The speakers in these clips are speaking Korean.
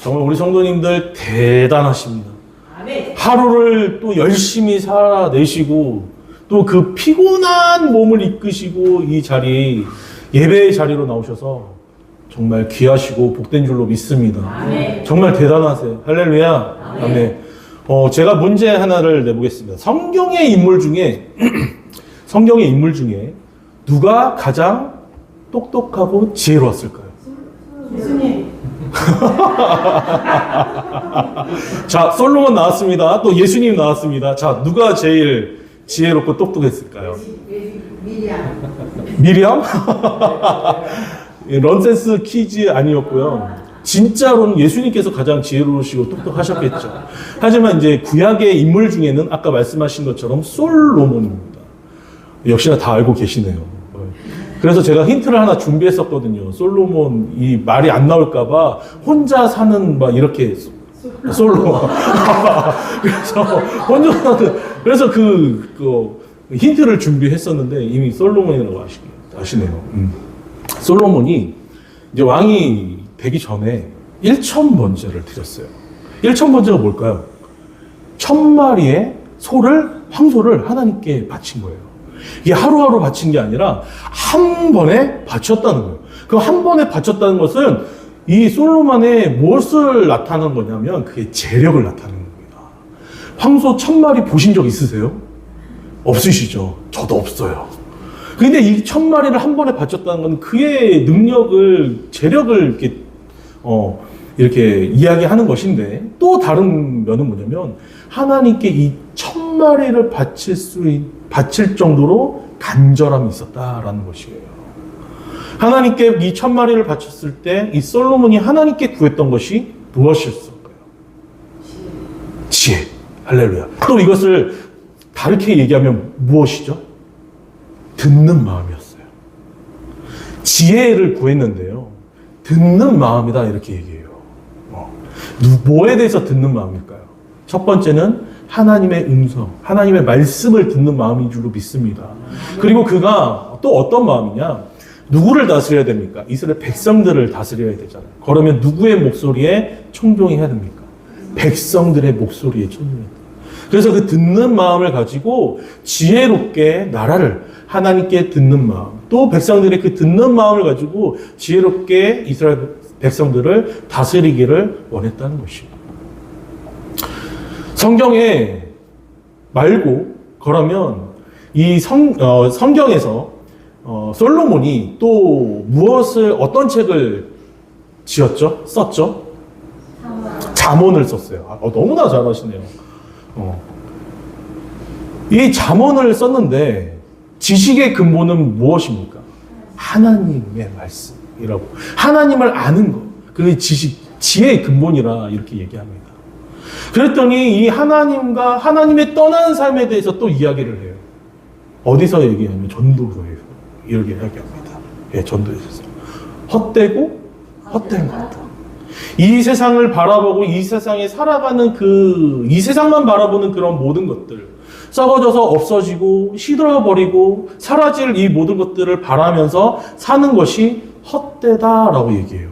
정말 우리 성도님들 대단하십니다. 아멘. 하루를 또 열심히 살아내시고 또 그 피곤한 몸을 이끄시고 이 자리, 예배의 자리로 나오셔서 정말 귀하시고 복된 줄로 믿습니다. 아멘. 정말 대단하세요. 할렐루야. 아멘. 제가 문제 하나를 내보겠습니다. 성경의 인물 중에 누가 가장 똑똑하고 지혜로웠을까요? 예수님. 자, 솔로몬 나왔습니다. 또 예수님 나왔습니다. 자, 누가 제일 지혜롭고 똑똑했을까요? 미리암? 런센스 퀴즈 아니었고요. 진짜로는 예수님께서 가장 지혜로우시고 똑똑하셨겠죠. 하지만 이제 구약의 인물 중에는 아까 말씀하신 것처럼 솔로몬입니다. 역시나 다 알고 계시네요. 그래서 제가 힌트를 하나 준비했었거든요. 솔로몬 이 말이 안 나올까봐 혼자 사는 막 이렇게 솔로. 그래서 혼자 사는 그래서 그 힌트를 준비했었는데 이미 솔로몬이라고 아시네요. 솔로몬이 이제 왕이 되기 전에 1,000번제를 드렸어요. 1,000번제가 뭘까요? 1,000마리의 황소를 하나님께 바친 거예요. 이게 하루하루 바친 게 아니라 한 번에 바쳤다는 거예요. 그 한 번에 바쳤다는 것은 이 솔로몬의 무엇을 나타내는 거냐면 그게 재력을 나타내는 겁니다. 황소 1,000마리 보신 적 있으세요? 없으시죠? 저도 없어요. 근데 이 1,000마리를 한 번에 바쳤다는 건 그의 능력을, 재력을 이렇게 이야기하는 것인데 또 다른 면은 뭐냐면 하나님께 이 1,000마리를 바칠 정도로 간절함이 있었다라는 것이에요. 하나님께 이 1,000마리를 바쳤을 때 이 솔로몬이 하나님께 구했던 것이 무엇이었을까요? 지혜. 할렐루야. 또 이것을 다르게 얘기하면 무엇이죠? 듣는 마음이었어요. 지혜를 구했는데요. 듣는 마음이다 이렇게 얘기해요. 뭐에 대해서 듣는 마음일까요? 첫 번째는 하나님의 음성, 하나님의 말씀을 듣는 마음인 줄로 믿습니다. 그리고 그가 또 어떤 마음이냐? 누구를 다스려야 됩니까? 이스라엘 백성들을 다스려야 되잖아요. 그러면 누구의 목소리에 청종해야 됩니까? 백성들의 목소리에 청종해야 됩니다. 그래서 그 듣는 마음을 가지고 지혜롭게 나라를 하나님께 듣는 마음, 또 백성들의 그 듣는 마음을 가지고 지혜롭게 이스라엘 백성들을 다스리기를 원했다는 것입니다. 성경에 말고 그러면 이 성경에서 솔로몬이 또 어떤 책을 썼죠? 잠언을 썼어요. 너무나 잘하시네요. 이 잠언을 썼는데 지식의 근본은 무엇입니까? 하나님의 말씀이라고. 하나님을 아는 것. 그게 지혜의 근본이라 이렇게 얘기합니다. 그랬더니 이 하나님과 하나님의 떠난 삶에 대해서 또 이야기를 해요. 어디서 얘기하면 전도서에서 이렇게 이야기합니다. 예, 전도서에서. 헛되고 헛된 것들. 이 세상을 바라보고 이 세상에 살아가는 이 세상만 바라보는 그런 모든 것들. 썩어져서 없어지고 시들어버리고 사라질 이 모든 것들을 바라면서 사는 것이 헛되다라고 얘기해요.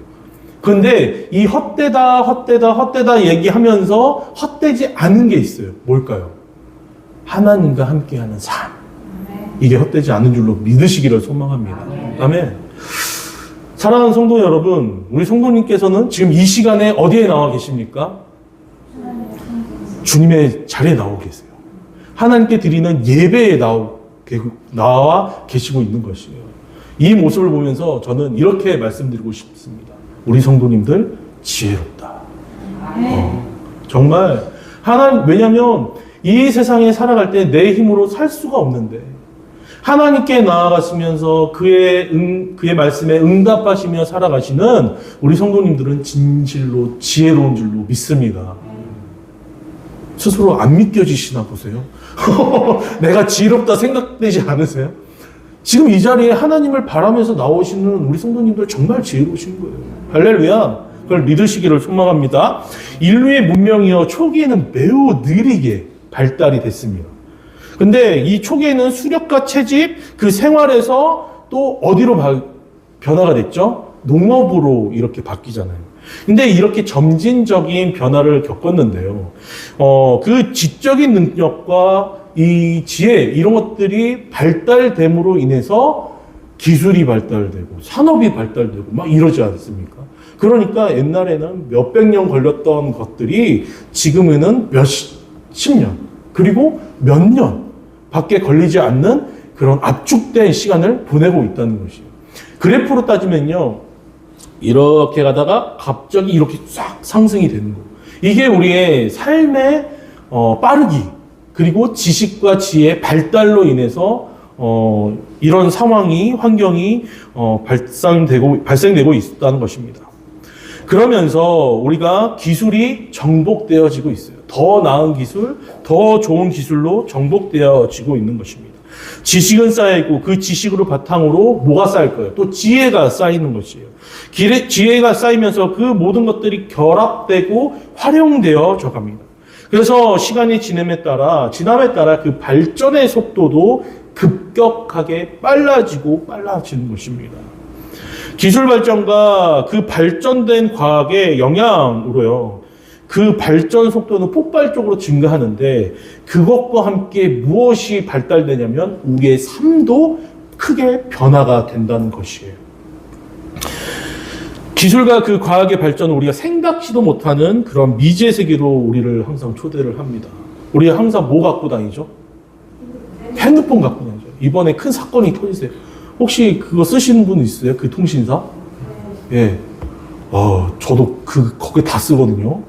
그런데 이 헛되다 얘기하면서 헛되지 않은 게 있어요. 뭘까요? 하나님과 함께하는 삶. 이게 헛되지 않은 줄로 믿으시기를 소망합니다. 아멘. 사랑하는 성도 여러분, 우리 성도님께서는 지금 이 시간에 어디에 나와 계십니까? 주님의 자리에 나오고 계세요. 하나님께 드리는 예배에 나와 계시고 있는 것이에요. 이 모습을 보면서 저는 이렇게 말씀드리고 싶습니다. 우리 성도님들 지혜롭다. 정말 왜냐하면 이 세상에 살아갈 때 내 힘으로 살 수가 없는데 하나님께 나아가시면서 그의 말씀에 응답하시며 살아가시는 우리 성도님들은 진실로 지혜로운 줄로 믿습니다. 스스로 안 믿겨지시나 보세요. 내가 지혜롭다 생각되지 않으세요? 지금 이 자리에 하나님을 바라면서 나오시는 우리 성도님들 정말 지혜로우신 거예요. 할렐루야. 그걸 믿으시기를 소망합니다. 인류의 문명이요 초기에는 매우 느리게 발달이 됐습니다. 근데 이 초기에는 수렵과 채집, 그 생활에서 또 어디로 변화가 됐죠? 농업으로 이렇게 바뀌잖아요. 근데 이렇게 점진적인 변화를 겪었는데요. 그 지적인 능력과 이 지혜, 이런 것들이 발달됨으로 인해서 기술이 발달되고 산업이 발달되고 막 이러지 않습니까? 그러니까 옛날에는 몇백 년 걸렸던 것들이 지금에는 몇십 년, 그리고 몇 년 밖에 걸리지 않는 그런 압축된 시간을 보내고 있다는 것이에요. 그래프로 따지면요, 이렇게 가다가 갑자기 이렇게 싹 상승이 되는 거예요. 이게 우리의 삶의 빠르기, 그리고 지식과 지혜의 발달로 인해서 이런 상황이, 환경이 발생되고 있다는 것입니다. 그러면서 우리가 기술이 정복되어지고 있어요. 더 나은 기술, 더 좋은 기술로 정복되어지고 있는 것입니다. 지식은 쌓이고 그 지식으로 바탕으로 뭐가 쌓일 거예요? 또 지혜가 쌓이는 것이에요. 지혜가 쌓이면서 그 모든 것들이 결합되고 활용되어져 갑니다. 그래서 시간이 지남에 따라 그 발전의 속도도 급격하게 빨라지는 것입니다. 기술 발전과 그 발전된 과학의 영향으로요, 그 발전 속도는 폭발적으로 증가하는데, 그것과 함께 무엇이 발달되냐면 우리의 삶도 크게 변화가 된다는 것이에요. 기술과 그 과학의 발전은 우리가 생각지도 못하는 그런 미지의 세계로 우리를 항상 초대를 합니다. 우리가 항상 뭐 갖고 다니죠? 핸드폰 갖고 다니죠. 이번에 큰 사건이 터지세요. 혹시 그거 쓰시는 분 있어요? 그 통신사? 예. 저도 거기 다 쓰거든요.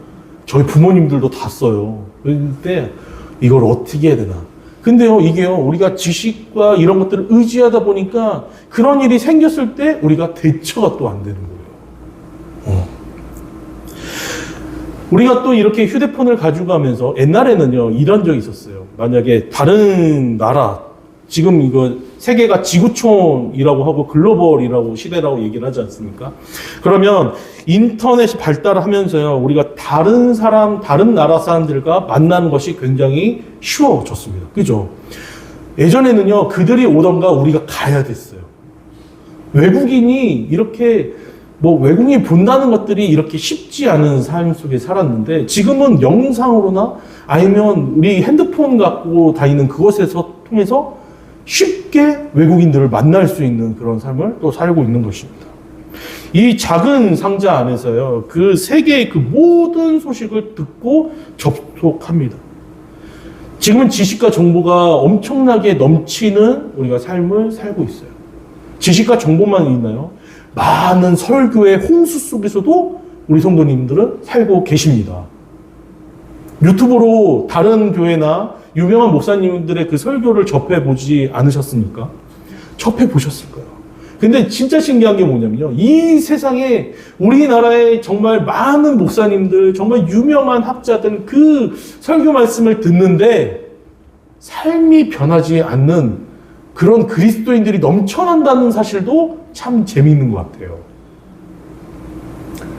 저희 부모님들도 다 써요. 그런데 이걸 어떻게 해야 되나. 근데요, 이게요, 우리가 지식과 이런 것들을 의지하다 보니까 그런 일이 생겼을 때 우리가 대처가 또 안 되는 거예요. 우리가 또 이렇게 휴대폰을 가지고 가면서 옛날에는요, 이런 적이 있었어요. 만약에 다른 나라, 지금 이거 세계가 지구촌이라고 하고 글로벌이라고 시대라고 얘기를 하지 않습니까? 그러면 인터넷이 발달하면서요, 우리가 다른 나라 사람들과 만나는 것이 굉장히 쉬워졌습니다. 그죠? 예전에는요, 그들이 오던가 우리가 가야 됐어요. 외국인이 이렇게 외국인이 본다는 것들이 이렇게 쉽지 않은 삶 속에 살았는데, 지금은 영상으로나 아니면 우리 핸드폰 갖고 다니는 그것에서 통해서 쉽게 외국인들을 만날 수 있는 그런 삶을 또 살고 있는 것입니다. 이 작은 상자 안에서요, 그 세계의 그 모든 소식을 듣고 접속합니다. 지금은 지식과 정보가 엄청나게 넘치는 우리가 삶을 살고 있어요. 지식과 정보만 있나요? 많은 설교의 홍수 속에서도 우리 성도님들은 살고 계십니다. 유튜브로 다른 교회나 유명한 목사님들의 그 설교를 접해보지 않으셨습니까? 접해보셨을 거예요. 근데 진짜 신기한 게 뭐냐면요, 이 세상에 우리나라에 정말 많은 목사님들, 정말 유명한 학자들 그 설교 말씀을 듣는데 삶이 변하지 않는 그런 그리스도인들이 넘쳐난다는 사실도 참 재미있는 것 같아요.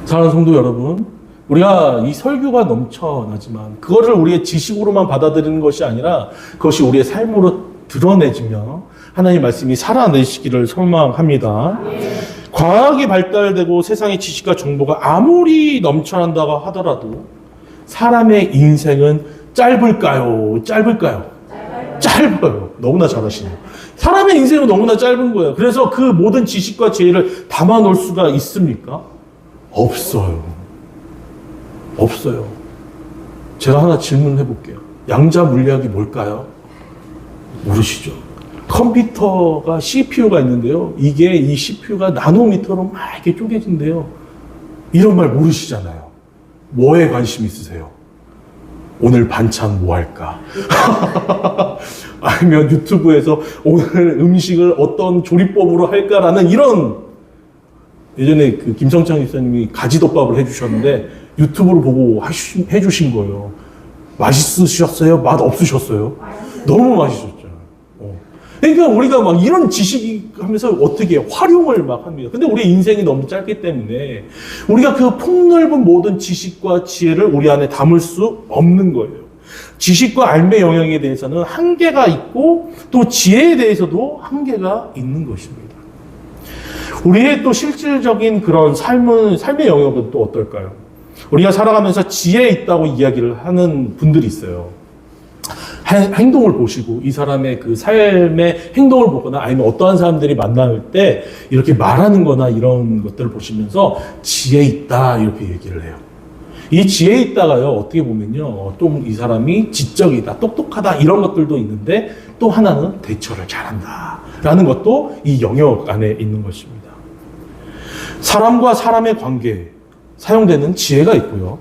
사랑하는 성도 여러분, 우리가 이 설교가 넘쳐나지만 그거를 우리의 지식으로만 받아들이는 것이 아니라 그것이 우리의 삶으로 드러내지며 하나님의 말씀이 살아내시기를 소망합니다. 과학이 발달되고 세상의 지식과 정보가 아무리 넘쳐난다고 하더라도 사람의 인생은 짧을까요? 짧아요. 너무나 잘하시네요. 사람의 인생은 너무나 짧은 거예요. 그래서 그 모든 지식과 지혜를 담아놓을 수가 있습니까? 없어요. 제가 하나 질문해 볼게요. 양자 물리학이 뭘까요? 모르시죠? 컴퓨터가 CPU가 있는데요. 이 CPU가 나노미터로 막 이렇게 쪼개진대요. 이런 말 모르시잖아요. 뭐에 관심 있으세요? 오늘 반찬 뭐 할까? 아니면 유튜브에서 오늘 음식을 어떤 조리법으로 할까라는 이런, 예전에 그 김성창 집사님이 가지덮밥을 해주셨는데 유튜브를 보고 해주신 거예요. 맛있으셨어요? 맛 없으셨어요? 너무 맛있었죠. 그러니까 우리가 막 이런 지식이 하면서 어떻게 활용을 막 합니다. 근데 우리 인생이 너무 짧기 때문에 우리가 그 폭넓은 모든 지식과 지혜를 우리 안에 담을 수 없는 거예요. 지식과 알매 영역에 대해서는 한계가 있고 또 지혜에 대해서도 한계가 있는 것입니다. 우리의 또 실질적인 그런 삶의 영역은 또 어떨까요? 우리가 살아가면서 지혜 있다고 이야기를 하는 분들이 있어요. 행동을 보시고 이 사람의 그 삶의 행동을 보거나 아니면 어떠한 사람들이 만날 때 이렇게 말하는 거나 이런 것들을 보시면서 지혜 있다 이렇게 얘기를 해요. 이 지혜 있다가요, 어떻게 보면요, 좀 이 사람이 지적이다, 똑똑하다 이런 것들도 있는데 또 하나는 대처를 잘한다 라는 것도 이 영역 안에 있는 것입니다. 사람과 사람의 관계에 사용되는 지혜가 있고요.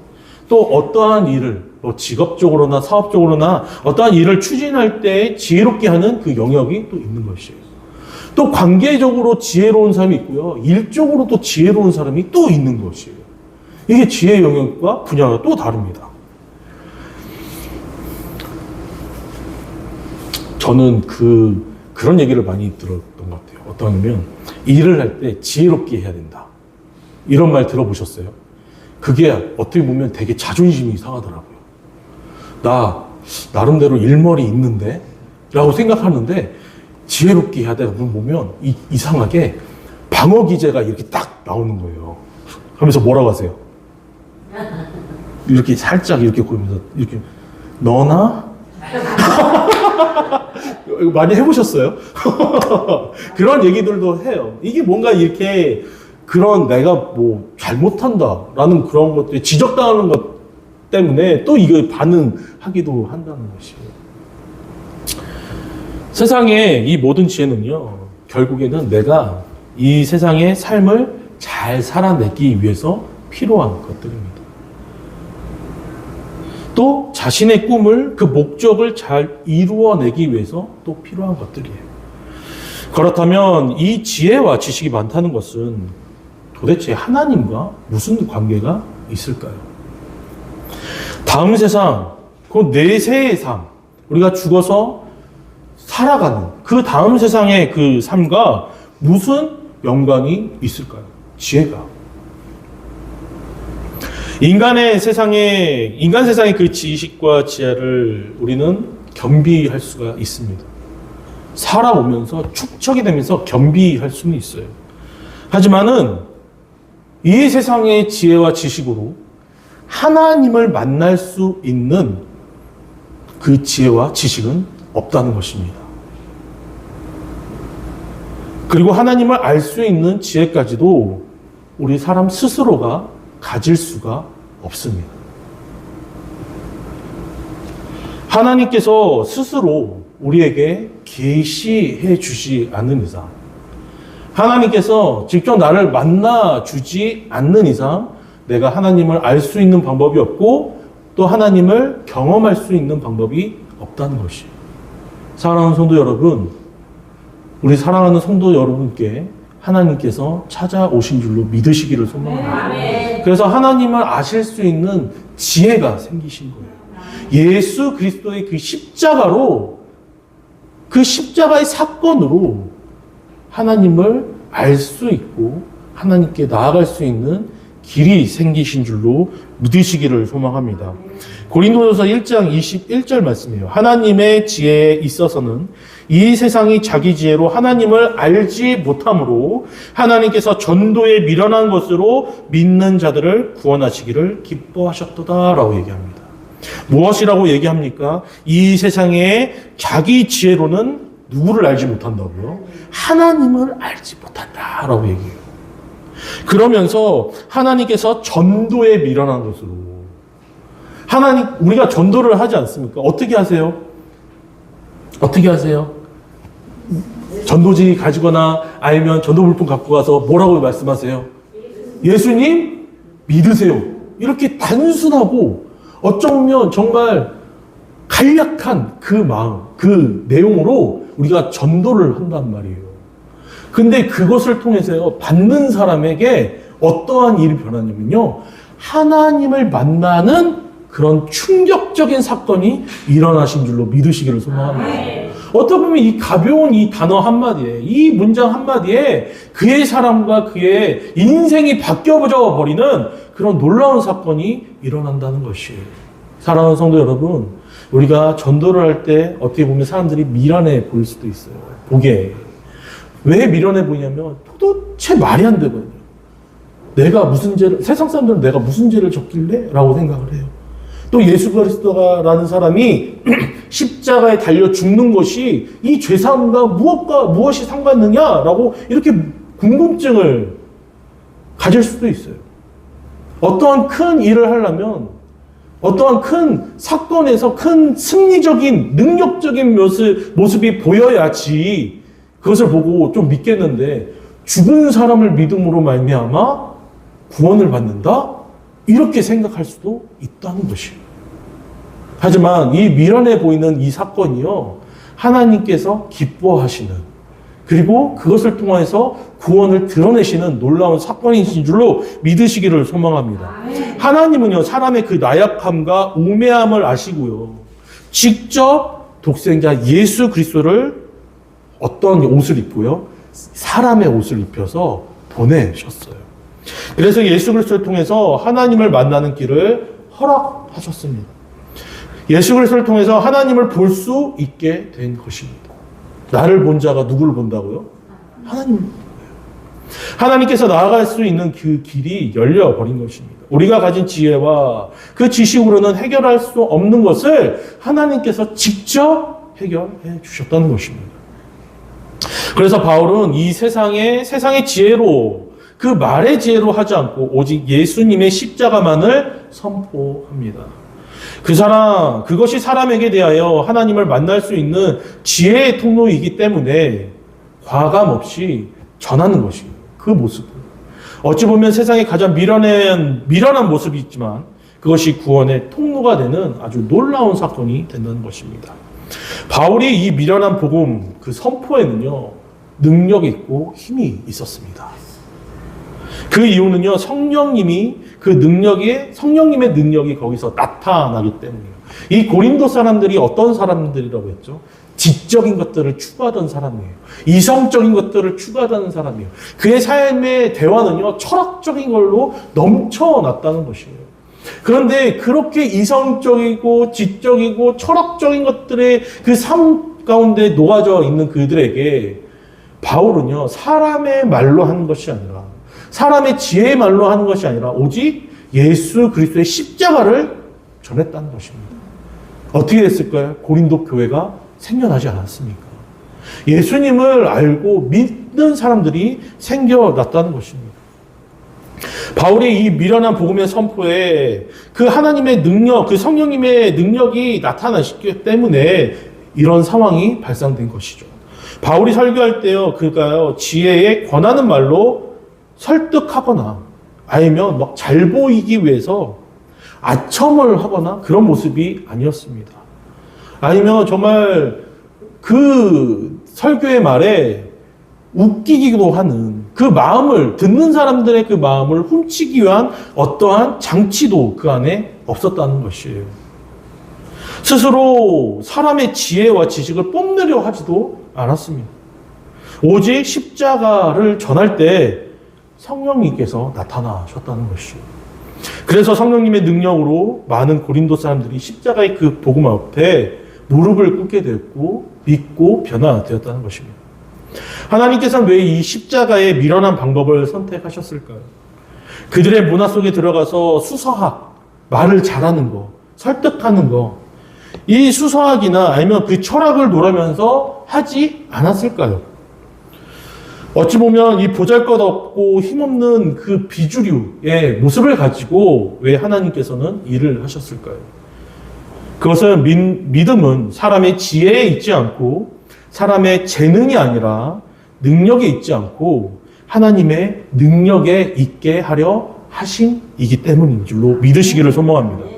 또 어떠한 일을 뭐 직업적으로나 사업적으로나 어떠한 일을 추진할 때 지혜롭게 하는 그 영역이 또 있는 것이에요. 또 관계적으로 지혜로운 사람이 있고요. 일적으로 또 지혜로운 사람이 또 있는 것이에요. 이게 지혜 영역과 분야가 또 다릅니다. 저는 그런 얘기를 많이 들었던 것 같아요. 어떠냐면 일을 할 때 지혜롭게 해야 된다. 이런 말 들어보셨어요? 그게 어떻게 보면 되게 자존심이 상하더라고요. 나 나름대로 일머리 있는데? 라고 생각하는데 지혜롭게 해야 되다 보면 이상하게 방어 기제가 이렇게 딱 나오는 거예요. 하면서 뭐라고 하세요? 이렇게 살짝 이렇게 보면서 이렇게 너나? 많이 해보셨어요? 그런 얘기들도 해요. 이게 뭔가 이렇게 그런 내가 뭐 잘못한다라는 그런 것들이 지적당하는 것 때문에 또 이거 반응하기도 한다는 것이에요. 세상의 이 모든 지혜는요, 결국에는 내가 이 세상의 삶을 잘 살아내기 위해서 필요한 것들입니다. 또 자신의 꿈을, 그 목적을 잘 이루어내기 위해서 또 필요한 것들이에요. 그렇다면 이 지혜와 지식이 많다는 것은 도대체 하나님과 무슨 관계가 있을까요? 다음 세상, 그 내세의 삶, 우리가 죽어서 살아가는 그 다음 세상의 그 삶과 무슨 연관이 있을까요? 지혜가. 인간 세상의 그 지식과 지혜를 우리는 겸비할 수가 있습니다. 살아오면서 축적이 되면서 겸비할 수는 있어요. 하지만은 이 세상의 지혜와 지식으로 하나님을 만날 수 있는 그 지혜와 지식은 없다는 것입니다. 그리고 하나님을 알 수 있는 지혜까지도 우리 사람 스스로가 가질 수가 없습니다. 하나님께서 스스로 우리에게 계시해 주지 않는 이상, 하나님께서 직접 나를 만나 주지 않는 이상 내가 하나님을 알 수 있는 방법이 없고 또 하나님을 경험할 수 있는 방법이 없다는 것이에요. 사랑하는 성도 여러분, 우리 사랑하는 성도 여러분께 하나님께서 찾아오신 줄로 믿으시기를 소망합니다. 그래서 하나님을 아실 수 있는 지혜가 생기신 거예요. 예수 그리스도의 그 십자가로, 그 십자가의 사건으로 하나님을 알 수 있고 하나님께 나아갈 수 있는 길이 생기신 줄로 믿으시기를 소망합니다. 고린도전서 1장 21절 말씀이에요. 하나님의 지혜에 있어서는 이 세상이 자기 지혜로 하나님을 알지 못함으로 하나님께서 전도에 미련한 것으로 믿는 자들을 구원하시기를 기뻐하셨도다라고 얘기합니다. 무엇이라고 얘기합니까? 이 세상에 자기 지혜로는 누구를 알지 못한다고요? 하나님을 알지 못한다라고 얘기해요. 그러면서 하나님께서 전도에 미련한 것으로, 우리가 전도를 하지 않습니까? 어떻게 하세요? 어떻게 하세요? 전도지 가지거나 아니면 전도 물품 갖고 가서 뭐라고 말씀하세요? 예수님 믿으세요. 이렇게 단순하고 어쩌면 정말 간략한 그 마음, 그 내용으로 우리가 전도를 한단 말이에요. 근데 그것을 통해서요, 받는 사람에게 어떠한 일이 변하냐면요, 하나님을 만나는 그런 충격적인 사건이 일어나신 줄로 믿으시기를 소망합니다. 어떻게 보면 이 가벼운 이 단어 한마디에, 이 문장 한마디에 그의 사람과 그의 인생이 바뀌어져 버리는 그런 놀라운 사건이 일어난다는 것이에요. 사랑하는 성도 여러분, 우리가 전도를 할 때 어떻게 보면 사람들이 미련해 보일 수도 있어요. 보게. 왜 미련해 보이냐면 도대체 말이 안 되거든요. 세상 사람들은 내가 무슨 죄를 졌길래? 라고 생각을 해요. 또 예수 그리스도라는 사람이 십자가에 달려 죽는 것이 이 죄사함과 무엇이 상관느냐라고 이렇게 궁금증을 가질 수도 있어요. 어떠한 큰 일을 하려면 어떠한 큰 사건에서 큰 승리적인 능력적인 모습이 보여야지 그것을 보고 좀 믿겠는데 죽은 사람을 믿음으로 말미암아 구원을 받는다? 이렇게 생각할 수도 있다는 것이에요. 하지만 이 미련해 보이는 이 사건이요, 하나님께서 기뻐하시는, 그리고 그것을 통해서 구원을 드러내시는 놀라운 사건이신 줄로 믿으시기를 소망합니다. 하나님은요, 사람의 그 나약함과 우매함을 아시고요, 직접 독생자 예수 그리스도를 어떤 옷을 입고요, 사람의 옷을 입혀서 보내셨어요. 그래서 예수 그리스도를 통해서 하나님을 만나는 길을 허락하셨습니다. 예수 그리스도를 통해서 하나님을 볼 수 있게 된 것입니다. 나를 본 자가 누구를 본다고요? 하나님을 본 거예요. 하나님께서 나아갈 수 있는 그 길이 열려버린 것입니다. 우리가 가진 지혜와 그 지식으로는 해결할 수 없는 것을 하나님께서 직접 해결해 주셨다는 것입니다. 그래서 바울은 이 세상의 지혜로, 그 말의 지혜로 하지 않고 오직 예수님의 십자가만을 선포합니다. 그것이 사람에게 대하여 하나님을 만날 수 있는 지혜의 통로이기 때문에 과감 없이 전하는 것입니다. 그 모습을. 어찌 보면 세상에 가장 미련한 모습이 있지만 그것이 구원의 통로가 되는 아주 놀라운 사건이 된다는 것입니다. 바울이 이 미련한 복음, 그 선포에는요, 능력이 있고 힘이 있었습니다. 그 이유는요, 성령님의 능력이 거기서 나타나기 때문이에요. 이 고린도 사람들이 어떤 사람들이라고 했죠? 지적인 것들을 추구하던 사람이에요. 이성적인 것들을 추구하던 사람이에요. 그의 삶의 대화는요, 철학적인 걸로 넘쳐났다는 것이에요. 그런데 그렇게 이성적이고 지적이고 철학적인 것들의 그 삶 가운데 녹아져 있는 그들에게 바울은요, 사람의 말로 하는 것이 아니라, 사람의 지혜의 말로 하는 것이 아니라 오직 예수 그리스도의 십자가를 전했다는 것입니다. 어떻게 됐을까요? 고린도 교회가 생겨나지 않았습니까? 예수님을 알고 믿는 사람들이 생겨났다는 것입니다. 바울의 이 미련한 복음의 선포에 그 하나님의 능력, 그 성령님의 능력이 나타나시기 때문에 이런 상황이 발생된 것이죠. 바울이 설교할 때요, 그가 지혜에 권하는 말로 설득하거나 아니면 막 잘 보이기 위해서 아첨을 하거나 그런 모습이 아니었습니다. 아니면 정말 그 설교의 말에 웃기기도 하는 그 마음을, 듣는 사람들의 그 마음을 훔치기 위한 어떠한 장치도 그 안에 없었다는 것이에요. 스스로 사람의 지혜와 지식을 뽐내려 하지도 않았습니다. 오직 십자가를 전할 때 성령님께서 나타나셨다는 것이죠. 그래서 성령님의 능력으로 많은 고린도 사람들이 십자가의 그 복음 앞에 무릎을 꿇게 되었고 믿고 변화되었다는 것입니다. 하나님께서는 왜 이 십자가의 미련한 방법을 선택하셨을까요? 그들의 문화 속에 들어가서 수서학, 말을 잘하는 거, 설득하는 거, 이 수서학이나 아니면 그 철학을 노라면서 하지 않았을까요? 어찌 보면 이 보잘것없고 힘없는 그 비주류의 모습을 가지고 왜 하나님께서는 일을 하셨을까요? 그것은 믿음은 사람의 지혜에 있지 않고 사람의 재능이 아니라 능력에 있지 않고 하나님의 능력에 있게 하려 하심이기 때문인 줄로 믿으시기를 소망합니다.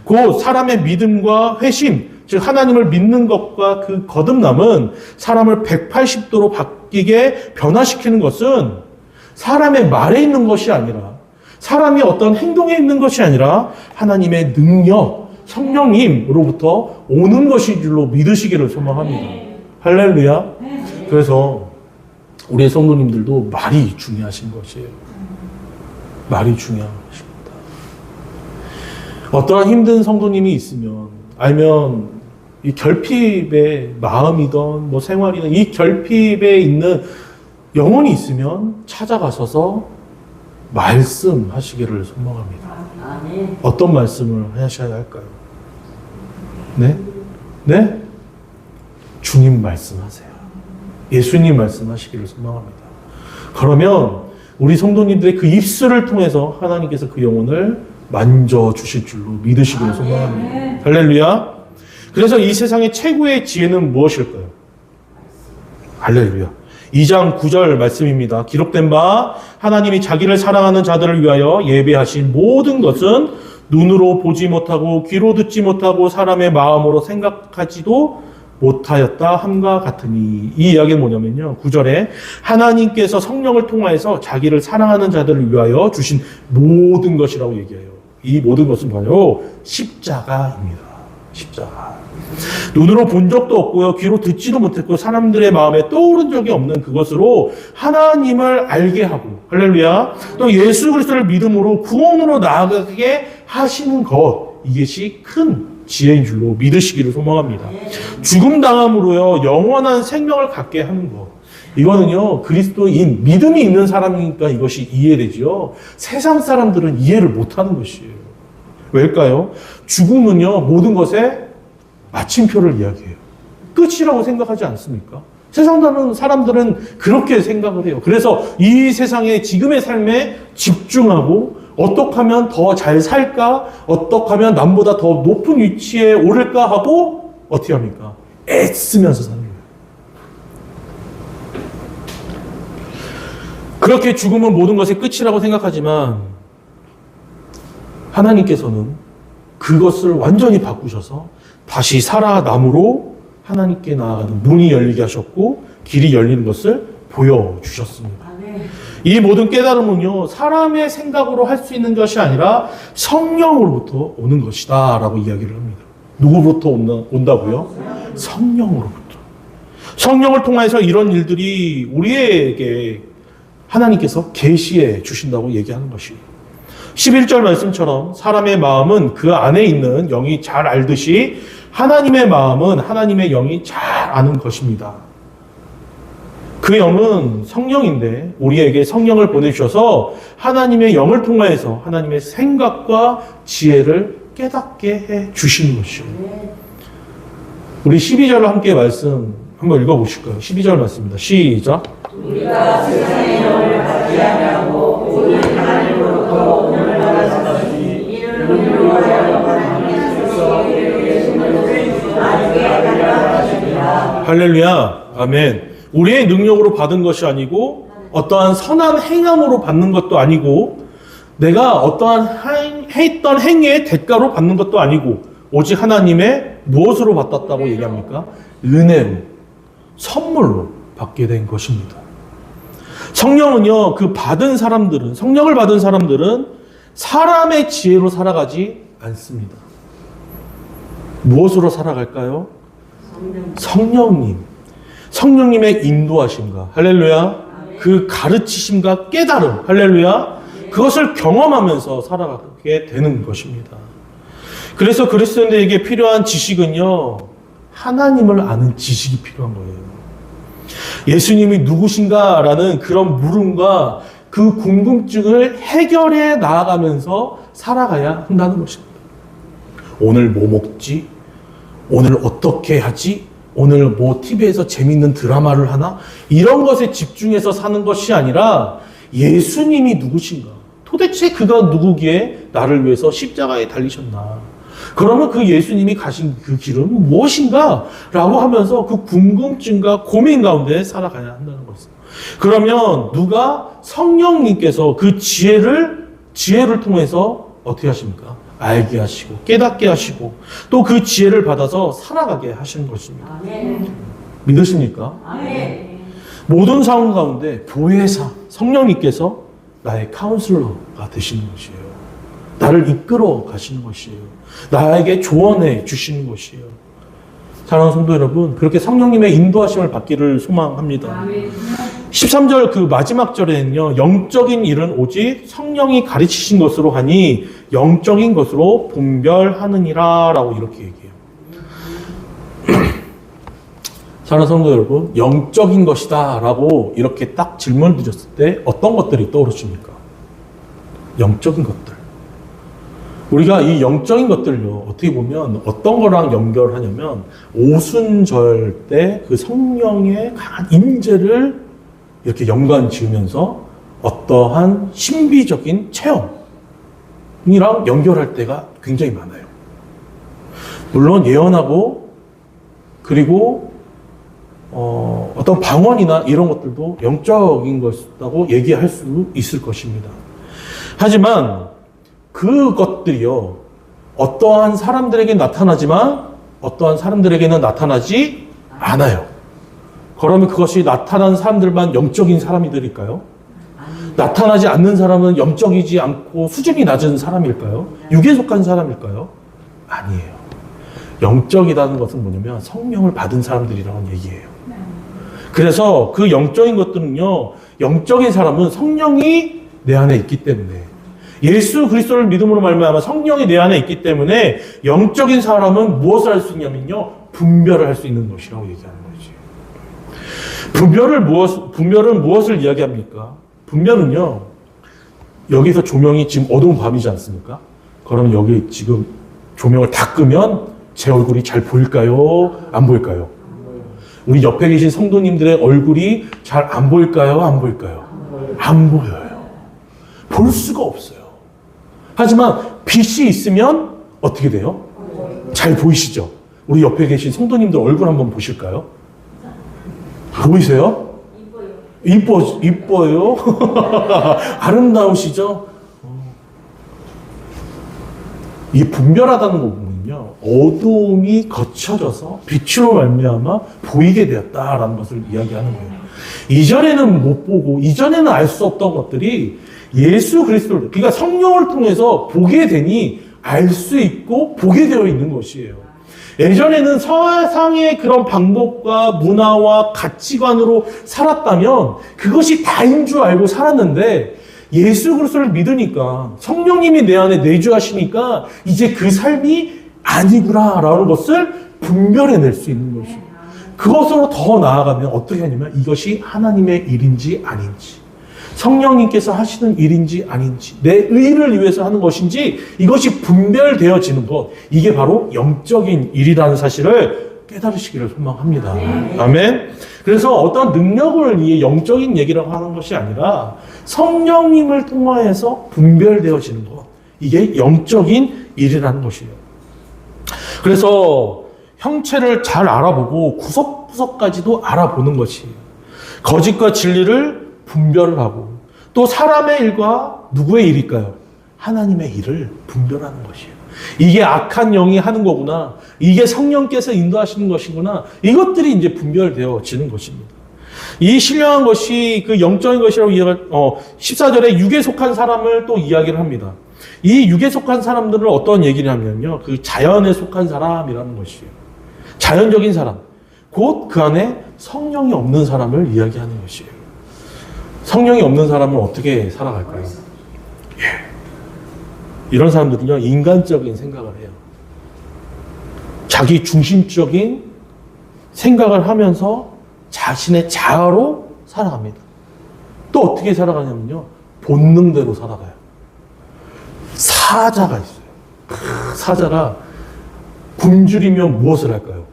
곧 사람의 믿음과 회심, 즉 하나님을 믿는 것과 그 거듭남은 사람을 180도로 바뀌게 변화시키는 것은 사람의 말에 있는 것이 아니라, 사람이 어떤 행동에 있는 것이 아니라 하나님의 능력, 성령님으로부터 오는 것인 줄로 믿으시기를 소망합니다. 할렐루야. 그래서 우리의 성도님들도 말이 중요하신 것이에요. 말이 중요한 것입니다. 어떠한 힘든 성도님이 있으면, 아니면 이 결핍의 마음이든 뭐 생활이든 이 결핍에 있는 영혼이 있으면 찾아가셔서 말씀하시기를 소망합니다. 아멘. 어떤 말씀을 하셔야 할까요? 네? 네? 주님 말씀하세요. 예수님 말씀하시기를 소망합니다. 그러면 우리 성도님들의 그 입술을 통해서 하나님께서 그 영혼을 만져주실 줄로 믿으시기를 소망합니다. 할렐루야. 그래서 이 세상의 최고의 지혜는 무엇일까요? 할렐루야. 2장 9절 말씀입니다. 기록된 바 하나님이 자기를 사랑하는 자들을 위하여 예배하신 모든 것은 눈으로 보지 못하고 귀로 듣지 못하고 사람의 마음으로 생각하지도 못하였다 함과 같으니, 이 이야기는 뭐냐면요, 9절에 하나님께서 성령을 통하여서 자기를 사랑하는 자들을 위하여 주신 모든 것이라고 얘기해요. 이 모든 것은 바로 십자가입니다. 십자가. 눈으로 본 적도 없고요, 귀로 듣지도 못했고 사람들의 마음에 떠오른 적이 없는 그것으로 하나님을 알게 하고, 할렐루야, 또 예수 그리스도를 믿음으로 구원으로 나아가게 하시는 것, 이것이 큰 지혜인 줄로 믿으시기를 소망합니다. 죽음 당함으로요 영원한 생명을 갖게 하는 것, 이거는요 그리스도인 믿음이 있는 사람이니까 이것이 이해되지요. 세상 사람들은 이해를 못하는 것이에요. 왜일까요? 죽음은요 모든 것의 마침표를 이야기해요. 끝이라고 생각하지 않습니까? 세상 사람들은 그렇게 생각을 해요. 그래서 이 세상의 지금의 삶에 집중하고 어떻게 하면 더 잘 살까? 어떻게 하면 남보다 더 높은 위치에 오를까 하고 어떻게 합니까? 애쓰면서 사는 거예요. 그렇게 죽음은 모든 것의 끝이라고 생각하지만 하나님께서는 그것을 완전히 바꾸셔서 다시 살아남으로 하나님께 나아가는 문이 열리게 하셨고 길이 열리는 것을 보여주셨습니다. 이 모든 깨달음은요 사람의 생각으로 할 수 있는 것이 아니라 성령으로부터 오는 것이다 라고 이야기를 합니다. 누구로부터 온다고요? 성령으로부터. 성령을 통해서 이런 일들이 우리에게 하나님께서 계시해 주신다고 얘기하는 것이에요. 11절 말씀처럼 사람의 마음은 그 안에 있는 영이 잘 알듯이 하나님의 마음은 하나님의 영이 잘 아는 것입니다. 그 영은 성령인데 우리에게 성령을 보내주셔서 하나님의 영을 통하여서 하나님의 생각과 지혜를 깨닫게 해 주시는 것이요. 우리 12절을 함께 말씀 한번 읽어보실까요? 12절 말씀입니다. 시작. 우리가 세상의 영을 받지 아니하고 오직 하나님으로부터 오늘 받았으니 이는 우리로 하여금 하나님께서 우리를 계시는 것을 알게 하려 하십니다. 할렐루야. 아멘. 우리의 능력으로 받은 것이 아니고 어떠한 선한 행함으로 받는 것도 아니고 내가 어떠한 했던 행위의 대가로 받는 것도 아니고 오직 하나님의 무엇으로 받았다고 얘기합니까? 은혜로, 선물로 받게 된 것입니다. 성령은요, 그 받은 사람들은, 성령을 받은 사람들은 사람의 지혜로 살아가지 않습니다. 무엇으로 살아갈까요? 성령님의 인도하심과, 할렐루야, 그 가르치심과 깨달음, 할렐루야, 그것을 경험하면서 살아가게 되는 것입니다. 그래서 그리스도인들에게 필요한 지식은요, 하나님을 아는 지식이 필요한 거예요. 예수님이 누구신가라는 그런 물음과 그 궁금증을 해결해 나아가면서 살아가야 한다는 것입니다. 오늘 뭐 먹지? 오늘 어떻게 하지? 오늘 뭐 TV에서 재밌는 드라마를 하나? 이런 것에 집중해서 사는 것이 아니라 예수님이 누구신가? 도대체 그가 누구기에 나를 위해서 십자가에 달리셨나? 그러면 그 예수님이 가신 그 길은 무엇인가? 라고 하면서 그 궁금증과 고민 가운데 살아가야 한다는 것입니다. 그러면 누가 성령님께서 그 지혜를 통해서 어떻게 하십니까? 알게 하시고 깨닫게 하시고 또 그 지혜를 받아서 살아가게 하시는 것입니다. 아멘. 믿으십니까? 아멘. 모든 상황 가운데 보혜사 성령님께서 나의 카운슬러가 되시는 것이에요. 나를 이끌어 가시는 것이에요. 나에게 조언해 주시는 것이에요. 사랑하는 성도 여러분, 그렇게 성령님의 인도하심을 받기를 소망합니다. 아멘. 13절 그 마지막 절에는요, 영적인 일은 오직 성령이 가르치신 것으로 하니 영적인 것으로 분별하느니라 라고 이렇게 얘기해요. 사랑하는 성도 여러분, 영적인 것이다 라고 이렇게 딱 질문을 드렸을 때 어떤 것들이 떠오르십니까? 영적인 것들. 우리가 이 영적인 것들요, 어떻게 보면 어떤 거랑 연결하냐면 오순절 때 그 성령의 강한 임재를 이렇게 연관 지으면서 어떠한 신비적인 체험이랑 연결할 때가 굉장히 많아요. 물론 예언하고 그리고 어떤 방언이나 이런 것들도 영적인 것이라고 얘기할 수 있을 것입니다. 하지만 그것들이요, 어떠한 사람들에게 나타나지만 어떠한 사람들에게는 나타나지 않아요. 그러면 그것이 나타난 사람들만 영적인 사람들일까요? 나타나지 않는 사람은 영적이지 않고 수준이 낮은 사람일까요? 육에 속한 사람일까요? 아니에요. 영적이라는 것은 뭐냐면 성령을 받은 사람들이라는 얘기예요. 그래서 그 영적인 것들은요, 영적인 사람은 성령이 내 안에 있기 때문에, 예수 그리스도를 믿음으로 말미암아 성령이 내 안에 있기 때문에 영적인 사람은 무엇을 할 수 있냐면요, 분별을 할 수 있는 것이라고 얘기하는 거지. 분별은 무엇을 이야기합니까? 분별은요, 여기서 조명이 지금 어두운 밤이지 않습니까? 그러면 여기 지금 조명을 다 끄면 제 얼굴이 잘 보일까요? 안 보일까요? 우리 옆에 계신 성도님들의 얼굴이 잘 안 보일까요? 안 보일까요? 안 보여요. 볼 수가 없어요. 하지만 빛이 있으면 어떻게 돼요? 잘 보이시죠? 우리 옆에 계신 성도님들 얼굴 한번 보실까요? 보이세요? 이뻐요? 아름다우시죠? 이 분별하다는 거 보면요, 어두움이 거쳐져서 빛으로 말미암아 보이게 되었다라는 것을 이야기하는 거예요. 이전에는 못 보고 이전에는 알 수 없던 것들이 예수 그리스도를, 그러니까 성령을 통해서 보게 되니 알 수 있고 보게 되어 있는 것이에요. 예전에는 세상의 그런 방법과 문화와 가치관으로 살았다면 그것이 다인 줄 알고 살았는데, 예수 그리스도를 믿으니까, 성령님이 내 안에 내주하시니까 이제 그 삶이 아니구나라는 것을 분별해낼 수 있는 것이에요. 그것으로 더 나아가면 어떻게 하냐면 이것이 하나님의 일인지 아닌지, 성령님께서 하시는 일인지 아닌지, 내 의를 위해서 하는 것인지, 이것이 분별되어지는 것, 이게 바로 영적인 일이라는 사실을 깨달으시기를 소망합니다. 아멘. 그래서 어떤 능력을 위해 영적인 얘기라고 하는 것이 아니라 성령님을 통하여서 분별되어지는 것, 이게 영적인 일이라는 것이에요. 그래서 형체를 잘 알아보고 구석구석까지도 알아보는 것이에요. 거짓과 진리를 분별을 하고, 또 사람의 일과 누구의 일일까요? 하나님의 일을 분별하는 것이에요. 이게 악한 영이 하는 거구나, 이게 성령께서 인도하시는 것이구나, 이것들이 이제 분별되어지는 것입니다. 이 신령한 것이 그 영적인 것이라고 14절에 육에 속한 사람을 또 이야기를 합니다. 이 육에 속한 사람들은 어떤 얘기를 하면요, 그 자연에 속한 사람이라는 것이에요. 자연적인 사람, 곧 그 안에 성령이 없는 사람을 이야기하는 것이에요. 성령이 없는 사람은 어떻게 살아갈까요? 이런 사람들은요, 인간적인 생각을 해요. 자기 중심적인 생각을 하면서 자신의 자아로 살아갑니다. 또 어떻게 살아가냐면요, 본능대로 살아가요. 사자가 있어요. 사자가 굶주리면 무엇을 할까요?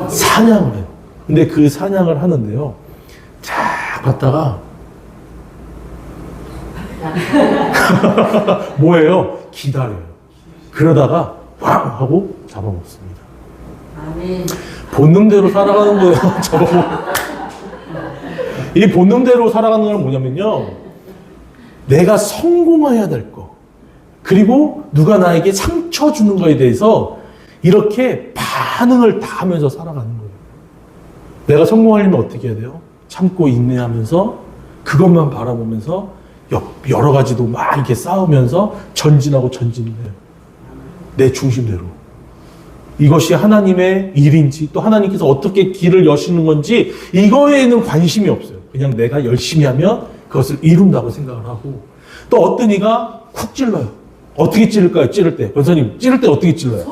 사냥을 해요. 근데 그 사냥을 하는데요, 쫙 갔다가 뭐예요? 기다려요. 그러다가 왕 하고 잡아먹습니다. 아멘. 본능대로 살아가는 거예요. 이 본능대로 살아가는 건 뭐냐면요, 내가 성공해야 될 거, 그리고 누가 나에게 상처 주는 거에 대해서 이렇게 반응을 다 하면서 살아가는 거예요. 내가 성공하려면 어떻게 해야 돼요? 참고 인내하면서 그것만 바라보면서 여러 가지도 막 이렇게 싸우면서 전진하고 전진해요. 내 중심대로. 이것이 하나님의 일인지, 또 하나님께서 어떻게 길을 여시는 건지, 이거에는 관심이 없어요. 그냥 내가 열심히 하면 그것을 이룬다고 생각을 하고, 또 어떤 이가 쿡 찔러요. 어떻게 찌를까요? 찌를 때. 권사님, 찌를 때 어떻게 찔러요?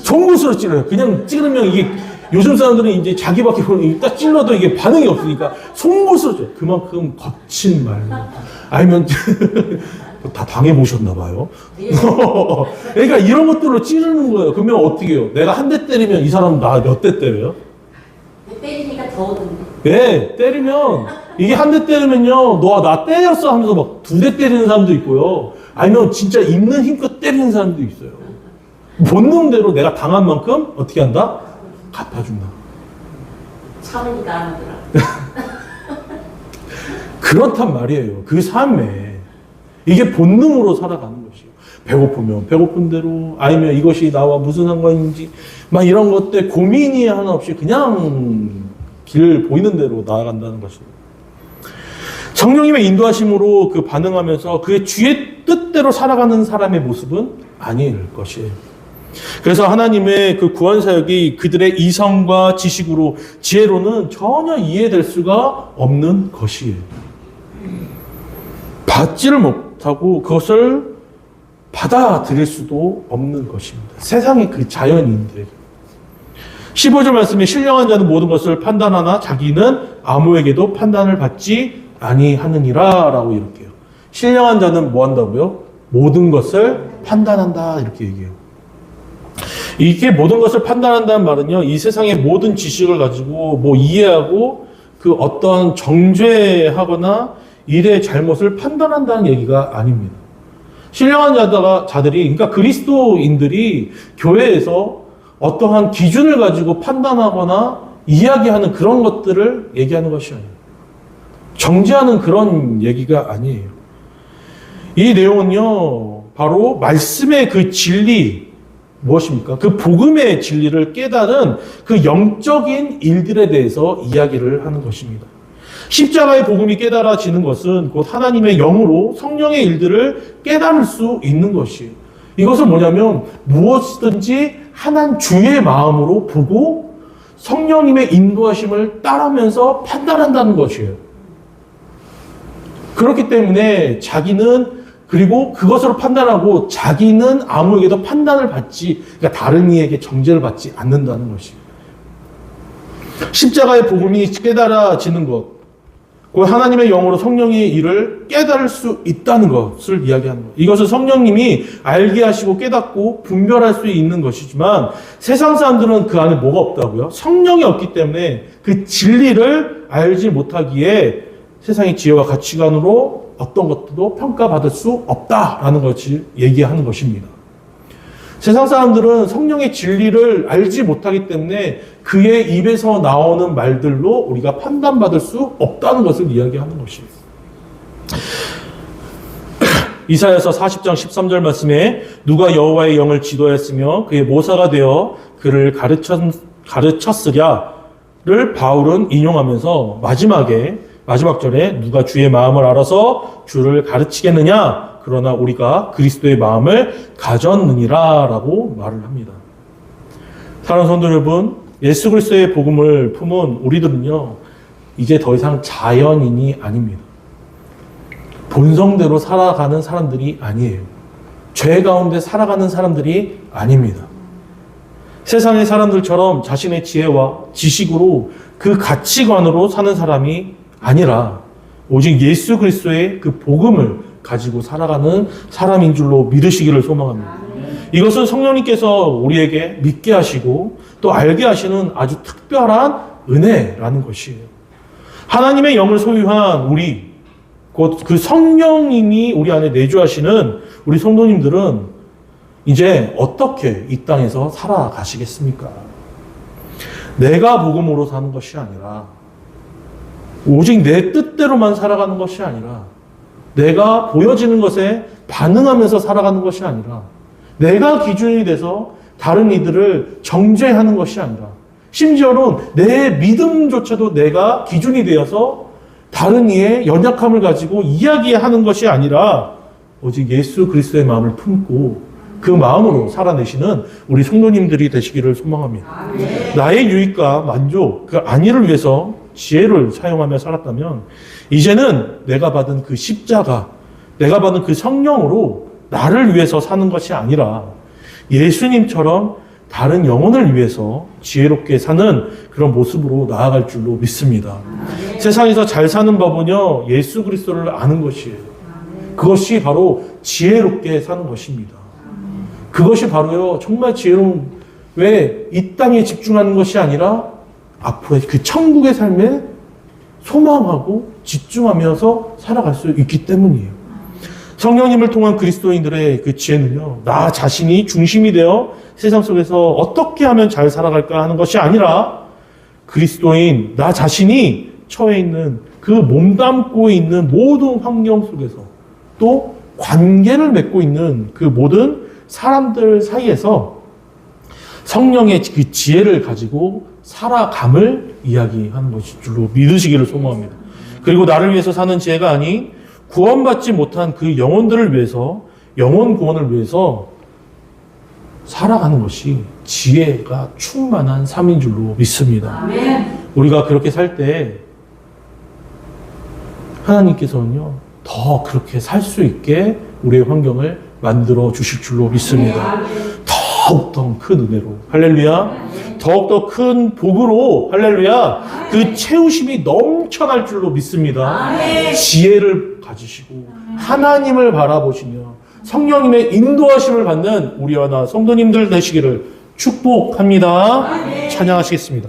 송곳으로 찔러요. 그냥 찌르면 이게 요즘 사람들은 이제 자기밖에 모르는 딱 찔러도 이게 반응이 없으니까 송구스러져. 그만큼 거친 말. 아니면 다 당해보셨나 봐요. 그러니까 이런 것들로 찌르는 거예요. 그러면 어떻게 해요? 내가 한 대 때리면 이 사람 나 몇 대 때려요? 때리니까 더 오던데. 네, 때리면 이게 한 대 때리면요, 너 나 때렸어 하면서 막 2대 때리는 사람도 있고요. 아니면 진짜 있는 힘껏 때리는 사람도 있어요. 본능대로 내가 당한 만큼 어떻게 한다? 갚아준다. 참으니까 안 하더라. 그렇단 말이에요. 그 삶에 이게 본능으로 살아가는 것이에요. 배고프면 배고픈 대로, 아니면 이것이 나와 무슨 상관인지 막 이런 것들 고민이 하나 없이 그냥 길 보이는 대로 나아간다는 것입니다. 성령님의 인도하심으로 그 반응하면서 그의 주의 뜻대로 살아가는 사람의 모습은 아닐 것이에요. 그래서 하나님의 그 구원 사역이 그들의 이성과 지식으로, 지혜로는 전혀 이해될 수가 없는 것이에요. 받지를 못하고 그것을 받아들일 수도 없는 것입니다. 세상의 그 자연인들에게. 15절 말씀에 신령한 자는 모든 것을 판단하나 자기는 아무에게도 판단을 받지 아니하느니라 라고 이렇게 해요. 신령한 자는 뭐 한다고요? 모든 것을 판단한다 이렇게 얘기해요. 이게 모든 것을 판단한다는 말은요, 이 세상의 모든 지식을 가지고 뭐 이해하고 그 어떤 정죄하거나 일의 잘못을 판단한다는 얘기가 아닙니다. 신령한 자들이, 그러니까 그리스도인들이 교회에서 어떠한 기준을 가지고 판단하거나 이야기하는 그런 것들을 얘기하는 것이 아니에요. 정죄하는 그런 얘기가 아니에요. 이 내용은요, 바로 말씀의 그 진리, 무엇입니까? 그 복음의 진리를 깨달은 그 영적인 일들에 대해서 이야기를 하는 것입니다. 십자가의 복음이 깨달아지는 것은 곧 하나님의 영으로 성령의 일들을 깨달을 수 있는 것이에요. 이것은 뭐냐면 무엇이든지 하나님 주의 마음으로 보고 성령님의 인도하심을 따르면서 판단한다는 것이에요. 그렇기 때문에 자기는, 그리고 그것으로 판단하고 자기는 아무에게도 판단을 받지, 그러니까 다른 이에게 정죄를 받지 않는다는 것이에요. 십자가의 복음이 깨달아지는 것, 그 하나님의 영으로 성령의 일을 깨달을 수 있다는 것을 이야기하는 거예요. 이것을 성령님이 알게 하시고 깨닫고 분별할 수 있는 것이지만 세상 사람들은 그 안에 뭐가 없다고요? 성령이 없기 때문에 그 진리를 알지 못하기에 세상의 지혜와 가치관으로 어떤 것도 평가받을 수 없다라는 것을 얘기하는 것입니다. 세상 사람들은 성령의 진리를 알지 못하기 때문에 그의 입에서 나오는 말들로 우리가 판단받을 수 없다는 것을 이야기하는 것입니다. 이사야서 40장 13절 말씀에 누가 여호와의 영을 지도했으며 그의 모사가 되어 그를 가르쳤으랴를 바울은 인용하면서 마지막 절에 누가 주의 마음을 알아서 주를 가르치겠느냐, 그러나 우리가 그리스도의 마음을 가졌느니라 라고 말을 합니다. 사랑하는 성도 여러분, 예수 그리스도의 복음을 품은 우리들은요, 이제 더 이상 자연인이 아닙니다. 본성대로 살아가는 사람들이 아니에요. 죄 가운데 살아가는 사람들이 아닙니다. 세상의 사람들처럼 자신의 지혜와 지식으로 그 가치관으로 사는 사람이 아니라 오직 예수 그리스도의 그 복음을 가지고 살아가는 사람인 줄로 믿으시기를 소망합니다. 이것은 성령님께서 우리에게 믿게 하시고 또 알게 하시는 아주 특별한 은혜라는 것이에요. 하나님의 영을 소유한 우리, 곧 그 성령님이 우리 안에 내주하시는 우리 성도님들은 이제 어떻게 이 땅에서 살아가시겠습니까? 내가 복음으로 사는 것이 아니라, 오직 내 뜻대로만 살아가는 것이 아니라, 내가 보여지는 것에 반응하면서 살아가는 것이 아니라, 내가 기준이 돼서 다른 이들을 정죄하는 것이 아니라, 심지어는 내 믿음조차도 내가 기준이 되어서 다른 이의 연약함을 가지고 이야기하는 것이 아니라 오직 예수 그리스도의 마음을 품고 그 마음으로 살아내시는 우리 성도님들이 되시기를 소망합니다. 나의 유익과 만족, 그 안위를 위해서 지혜를 사용하며 살았다면 이제는 내가 받은 그 십자가, 내가 받은 그 성령으로 나를 위해서 사는 것이 아니라 예수님처럼 다른 영혼을 위해서 지혜롭게 사는 그런 모습으로 나아갈 줄로 믿습니다. 세상에서 잘 사는 법은요, 예수 그리스도를 아는 것이에요. 그것이 바로 지혜롭게 사는 것입니다. 그것이 바로요, 정말 지혜로운, 왜 이 땅에 집중하는 것이 아니라 앞으로의 그 천국의 삶에 소망하고 집중하면서 살아갈 수 있기 때문이에요. 성령님을 통한 그리스도인들의 그 지혜는요, 나 자신이 중심이 되어 세상 속에서 어떻게 하면 잘 살아갈까 하는 것이 아니라 그리스도인 나 자신이 처해 있는 그 몸담고 있는 모든 환경 속에서 또 관계를 맺고 있는 그 모든 사람들 사이에서 성령의 그 지혜를 가지고 살아감을 이야기하는 것일 줄로 믿으시기를 소망합니다. 그리고 나를 위해서 사는 지혜가 아닌 구원받지 못한 그 영혼들을 위해서, 영혼 구원을 위해서 살아가는 것이 지혜가 충만한 삶인 줄로 믿습니다. 아멘. 우리가 그렇게 살 때 하나님께서는요, 더 그렇게 살 수 있게 우리의 환경을 만들어 주실 줄로 믿습니다. 더욱더 큰 은혜로, 할렐루야, 더욱더 큰 복으로, 할렐루야, 그 채우심이 넘쳐날 줄로 믿습니다. 지혜를 가지시고 하나님을 바라보시며 성령님의 인도하심을 받는 우리와 나 성도님들 되시기를 축복합니다. 찬양하시겠습니다.